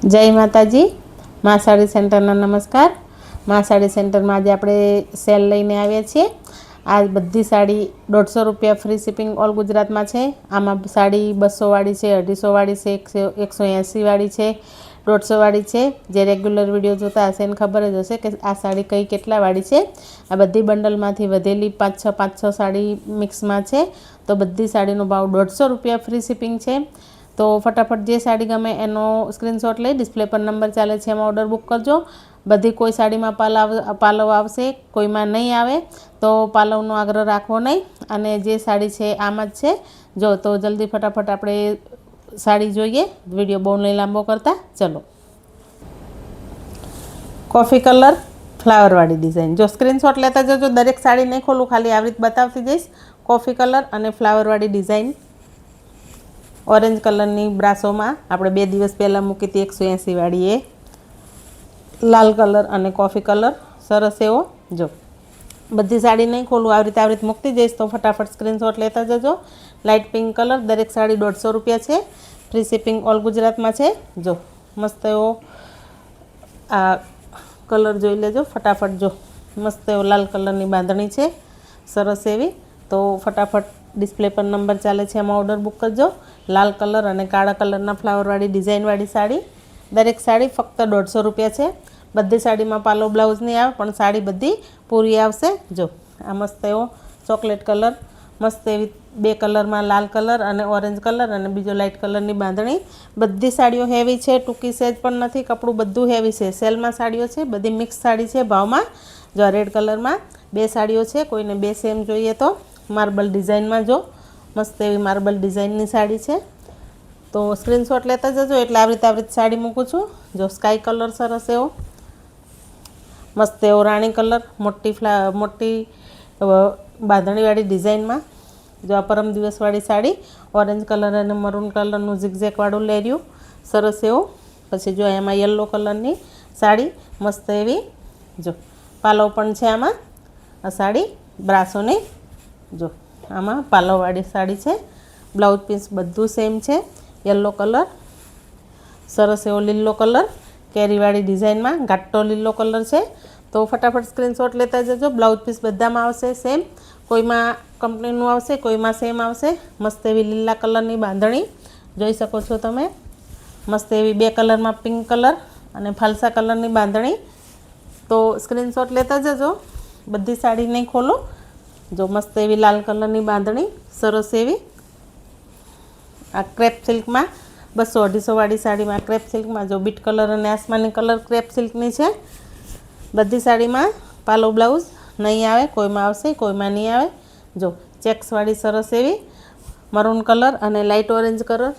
जय माताजी। मां साड़ी सेंटरना नमस्कार। मां साड़ी सेंटर में आज आप सेल लईने आव्या छीए। आ बधी साड़ी 150 रुपया फ्री शिपिंग ऑल गुजरात में है। आम साड़ी 200 वाली है, 250 वाली है, 180 वाली है, 150 वाली है। जे रेग्युलर वीडियो जोता हशे एने खबर ज हशे कि आ साड़ी कई केटला वाली है। आ बधी बंडल में वधेली 5-6 साड़ी मिक्स में है। तो बधी साड़ी भाव 150 रुपया फ्री शिपिंग है। तो फटाफट जे साड़ी गमे एनो स्क्रीनशॉट लई डिस्प्ले पर नंबर चाले छे एमां ऑर्डर बुक करजो। बधी कोई साड़ी में पालव आवशे, कोई में नहीं आवे तो पालवनो आग्रह राखवो नहीं। अने जे साड़ी छे आम ज छे। जो तो जल्दी फटाफट आपणे साड़ी जोईए। विडियो बहु नहीं लांबो करता चलो। कॉफी कलर फ्लावर वाली डिजाइन जो स्क्रीनशॉट लेता जजो। दरेक साड़ी नहीं खोलूँ, खाली आ रीत बतावती जईश। कॉफी कलर अने फ्लावर वाली डिजाइन ऑरेंज कलर नी ब्रासो में आपणे 2 दिवस पहला मूकी थी 180 वाली ए लाल कलर अने कॉफी कलर सरस एवो। जो बधी साड़ी नहीं खोलूँ, आ रीत मूकती जईश तो फटाफट स्क्रीनशॉट लेता जजो। लाइट पिंक कलर दरेक साड़ी 150 रुपया है। फ्री शिपिंग ऑल गुजरात में है। जो मस्त एवो आ कलर जोई लेजो फटाफट। जो मस्त एवो लाल कलर नी बांधणी है सरस एवी। तो फटाफट डिस्प्ले पर नंबर चाले छे एमां ऑर्डर बुक करजो। लाल कलर अने काळा कलरना फ्लावर वाली डिजाइन वाली साड़ी दरेक साड़ी फक्त 150 रुपया है। बधी साड़ी में पालो ब्लाउज नहीं आवे पण साड़ी बधी पूरी आवशे। जो आ मस्त एवो चॉकलेट कलर मस्त एवी 2 कलर में लाल कलर अने ऑरेंज कलर अने बीजो लाइट कलरनी बांधणी। बधी साड़ीओ हेवी है, टूंकी सेज पण नथी, कपड़ू बधुं हेवी है। सेल में साड़ीओ छे, बधी मिक्स साड़ी है भाव में। जो रेड कलर में 2 साड़ीओ है, कोईने 2 सेम जोईए तो मार्बल डिजाइन में जो मस्त एवी मार्बल डिजाइननी साड़ी है। तो स्क्रीनशॉट लेता जजो एटले आवरीत साड़ी मूकूँ छूँ। जो स्काय कलर सरस एवो मस्त एवो राणी कलर मोटी बांधणीवाળી डिजाइन में। जो आ परम दिवस वाली साड़ी ऑरेंज कलर अने मरून कलरનું ઝિગઝેગ वाळું લેર્યું सरस एवो। पछी जो एमां येलो कलरनी साड़ी मस्त एवी। जो पालव पण छे आमां आ साड़ी ब्रासोनी। जो आमां पालववाળી साड़ी है। ब्लाउज पीस बधुं सेम है। येलो कलर सरस एवो लीलो कलर केरीवाળી डिजाइन में घाटो लीलो कलर है। तो फटाफट स्क्रीनशॉट लेता जजो। ब्लाउज पीस बधामां आवशे सेम, कोई में कंपनीनुं आवशे, कोई में सेम आवशे। मस्त एवी लीला कलरनी बांधणी जोई शको छो तमे। मस्त एवी 2 कलर में पिंक कलर अने फालसा कलरनी बांधणी। तो स्क्रीनशॉट लेता जजो। बधी साड़ी नहीं खोलो। जो मस्त एवी लाल कलरनी बांधणी सरस एवी। आ क्रेप सिल्क में 200-250 वाली साड़ी में क्रेप सिल्क में जो बीट कलर और आसमानी कलर क्रेप सिल्कनी है। बधी साड़ी में पालो ब्लाउज नहीं आवे, कोई में आवशे, कोई में नहीं आवे। जो चेक्स वाली सरस एवी मरून कलर अने लाइट ऑरेंज कलर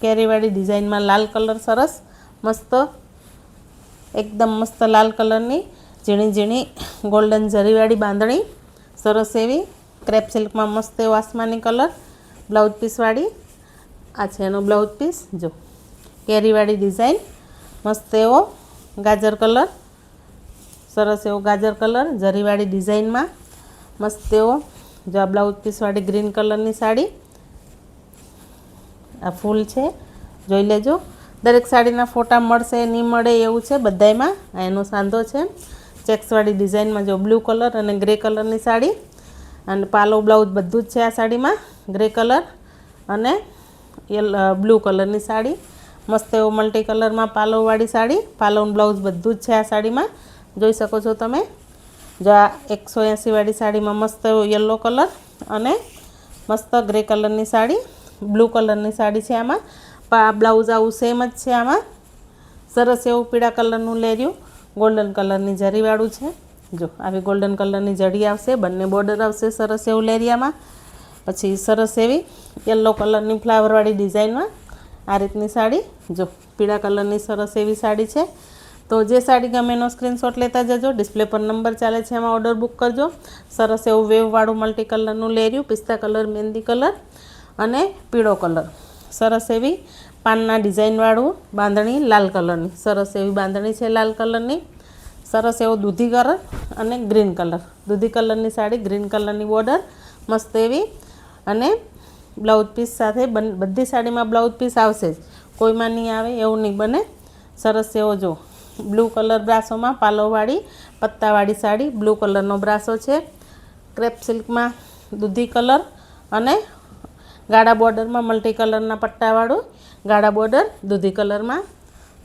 केरीवाળી डिजाइन में लाल कलर सरस मस्त एकदम मस्त लाल कलरनी झीणी झीणी गोल्डन जरीवाળી बांधणी सरस एवी। क्रेप सिल्क में मस्त एवो आसमानी कलर ब्लाउज पीस वाली आ छे एनो ब्लाउज पीस। जो केरीवाળી डिजाइन मस्त एवो गाजर कलर सरस एवो गाजर कलर जरीवाળી डिजाइन में मस्त एवो। जो आ ब्लाउज पीस वाली ग्रीन कलरनी साड़ी आ फूल है जोई लेजो। दरेक साड़ीना फोटा मळशे नहीं मळे एवुं छे बधायमां। आ एनो सांधो छे चेक्सवाળી डिजाइन में जो ब्लू कलर अने ग्रे कलरनी साड़ी अने पालो ब्लाउज बधुं ज छे। आ साड़ी में ग्रे कलर अने ब्लू कलरनी साड़ी मस्त एवो मल्टी कलर में पालोवाળી साड़ी पालो ब्लाउज बधुं ज छे। आ साड़ी में जोई शको छो तमे। जो आ 180 वाली साड़ी में मस्त एवो येलो कलर अने मस्त ग्रे कलरनी साड़ी ब्लू कलरनी साड़ी है। आमां ब्लाउज आवुं सेम ज छे। आमां सरस एवुं पीळा कलरनुं लेर्युं गोल्डन कलरनी जरीवाळुं छे। जो आवी गोल्डन कलरनी जड़ी आवशे, बंने बॉर्डर आवशे सरस एवुं लेरियामां। पछी सरस एवी येलो कलरनी फ्लावरवाળી डिजाइन में आ रीतनी साड़ी। जो पीळा कलरनी सरस एवी साड़ी है। तो जे साड़ी गमे एनो स्क्रीनशॉट लेता जजो। डिस्प्ले पर नंबर चाले छे एमां ऑर्डर बुक करजो। सरस एवुं वेववाळुं मल्टी कलरनुं लेर्युं पिस्ता कलर मेहंदी कलर अने पीळो कलर सरस एवी पानना डिजाइनवाळुं बांधणी लाल कलरनी सरस एवी बांधणी है लाल कलरनी। सरस एवो दूधी कलर अने ग्रीन कलर दूधी कलरनी साड़ी ग्रीन कलरनी बॉर्डर मस्त एवी अने ब्लाउज पीस साथे बधी साड़ी में ब्लाउज पीस आवशे ज, कोई में नहीं आवे एवुं नहीं बने। સરસ એવો જો બ્લુ કલર બ્રાસોમાં પાલોવાળી પત્તાવાળી સાડી, બ્લુ કલરનો બ્રાસો છે, ક્રેપ સિલ્કમાં દૂધી કલર અને ગાળા બોર્ડરમાં મલ્ટી કલરના પટ્ટાવાળું ગાળા બોર્ડર દૂધી કલરમાં,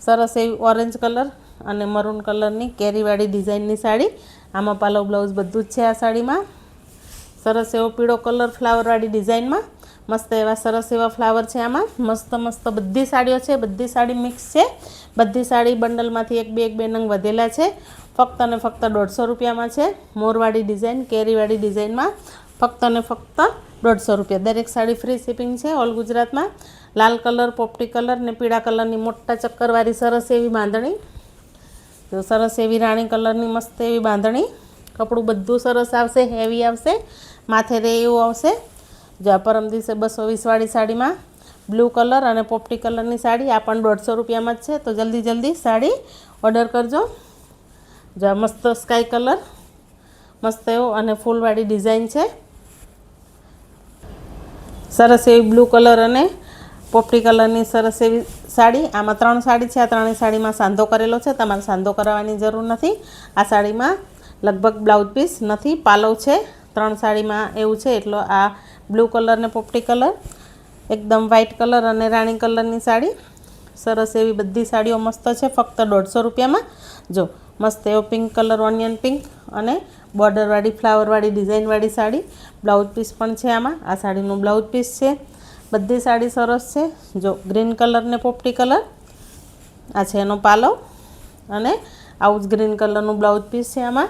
સરસ એવી ઓરેન્જ કલર અને મરૂન કલરની કેરીવાળી ડિઝાઇનની સાડી, આમાં પાલો બ્લાઉઝ બધું જ છે આ સાડીમાં. સરસ એવો પીળો કલર ફ્લાવરવાળી ડિઝાઇનમાં, મસ્ત એવા સરસ એવા ફ્લાવર છે આમાં, મસ્ત મસ્ત બધી સાડીઓ છે, બધી સાડી મિક્સ છે, બધી સાડી બંડલમાંથી એક બે નંગ વધેલા છે. ફક્ત અને ફક્ત 150 રૂપિયામાં છે. મોરવાળી ડિઝાઇન કેરીવાળી ડિઝાઇનમાં ફક્ત અને ફક્ત 150 રૂપિયા. દરેક સાડી ફ્રી શિપિંગ છે ઓલ ગુજરાતમાં. લાલ કલર, પોપટી કલર ને પીળા કલરની મોટા ચક્કરવાળી સરસ એવી બાંધણી, તો સરસ એવી રાણી કલરની મસ્ત એવી બાંધણી, કપડું બધું સરસ આવશે, હેવી આવશે, માથે રે એવું આવશે. જો પરમ દિવસે 220 વાળી સાડીમાં બ્લુ કલર અને પોપટી કલરની સાડી, આ પણ 150 રૂપિયામાં જ છે. તો જલ્દી સાડી ઓર્ડર કરજો. જો મસ્ત સ્કાય કલર મસ્ત એવો અને ફૂલવાળી ડિઝાઇન છે, સરસ એવી બ્લુ કલર અને પોપટી કલરની સરસ એવી સાડી. આમાં 3 સાડી છે, આ 3 સાડીમાં સાંધો કરેલો છે, તમારે સાંધો કરાવવાની જરૂર નથી. આ સાડીમાં લગભગ બ્લાઉઝ પીસ નથી, પાલવ છે. 3 સાડીમાં એવું છે. એટલો આ બ્લુ કલર ને પોપટી કલર, એકદમ વ્હાઇટ કલર અને રાણી કલરની સાડી, સરસ એવી બધી સાડીઓ મસ્ત છે, ફક્ત 150 રૂપિયામાં. જો મસ્ત એવો પિંક કલર, ઓનિયન પિંક અને બોર્ડરવાળી ફ્લાવરવાળી ડિઝાઇનવાળી સાડી, બ્લાઉઝ પીસ પણ છે આમાં. આ સાડીનું બ્લાઉઝ પીસ છે. બધી સાડી સરસ છે. જો ગ્રીન કલર ને પોપટી કલર, આ છે એનો પાલવ અને આવું જ ગ્રીન કલરનું બ્લાઉઝ પીસ છે આમાં.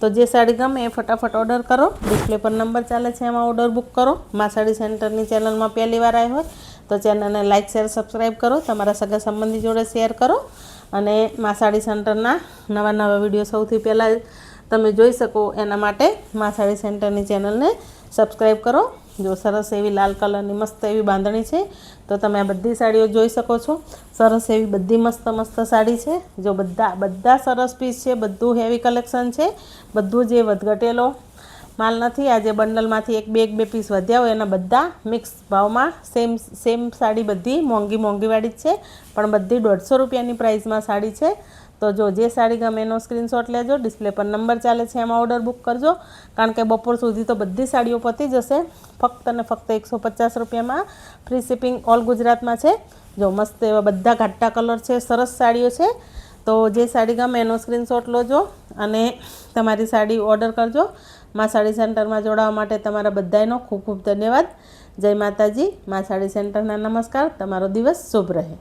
તો જે સાડી ગમે એ ફટાફટ ઓર્ડર કરો. ડિસ્પ્લે પર નંબર ચાલે છે, એમાં ઓર્ડર બુક કરો. મા સાડી સેન્ટરની ચેનલમાં પહેલી વાર આવી હોય તો ચેનલને લાઇક, શેર, સબસ્ક્રાઈબ કરો. તમારા સગા સંબંધી જોડે શેર કરો અને મા સાડી સેન્ટરના નવા વિડીયો સૌથી પહેલાં તમે જોઈ શકો એના માટે મા સાડી સેન્ટરની ચેનલને સબસ્ક્રાઈબ કરો. જો સરસ એવી લાલ કલરની મસ્ત એવી બાંધણી છે. તો તમે આ બધી સાડીઓ જોઈ શકો છો. સરસ એવી બધી મસ્ત સાડી છે. જો બધા સરસ પીસ છે, બધું હેવી કલેક્શન છે, બધું જે વધઘટેલો માલ નથી. આ જે બંડલમાંથી એક બે પીસ વધ્યા હોય એના બધા મિક્સ ભાવમાં સેમ સાડી, બધી મોંઘીવાળી જ છે, પણ બધી 150 રૂપિયાની પ્રાઇસમાં સાડી છે. તો જો જે સાડી ગમે એનો સ્ક્રીનશોટ લેજો. ડિસ્પ્લે પર નંબર ચાલે છે, એમાં ઓર્ડર બુક કરજો, કારણ કે બપોર સુધી તો બધી સાડીઓ પતી જશે. ફક્ત અને ફક્ત 150 રૂપિયામાં ફ્રી શિપિંગ ઓલ ગુજરાતમાં છે. જો મસ્ત એવા બધા ઘાટા કલર છે, સરસ સાડીઓ છે. તો જે સાડી ગમે એનો સ્ક્રીનશોટ લોજો અને તમારી સાડી ઓર્ડર કરજો. મા સાડી સેન્ટરમાં જોડાવા માટે તમારા બધાનો ખૂબ ખૂબ ધન્યવાદ. જય માતાજી. મા સાડી સેન્ટરના નમસ્કાર. તમારો દિવસ શુભ રહે.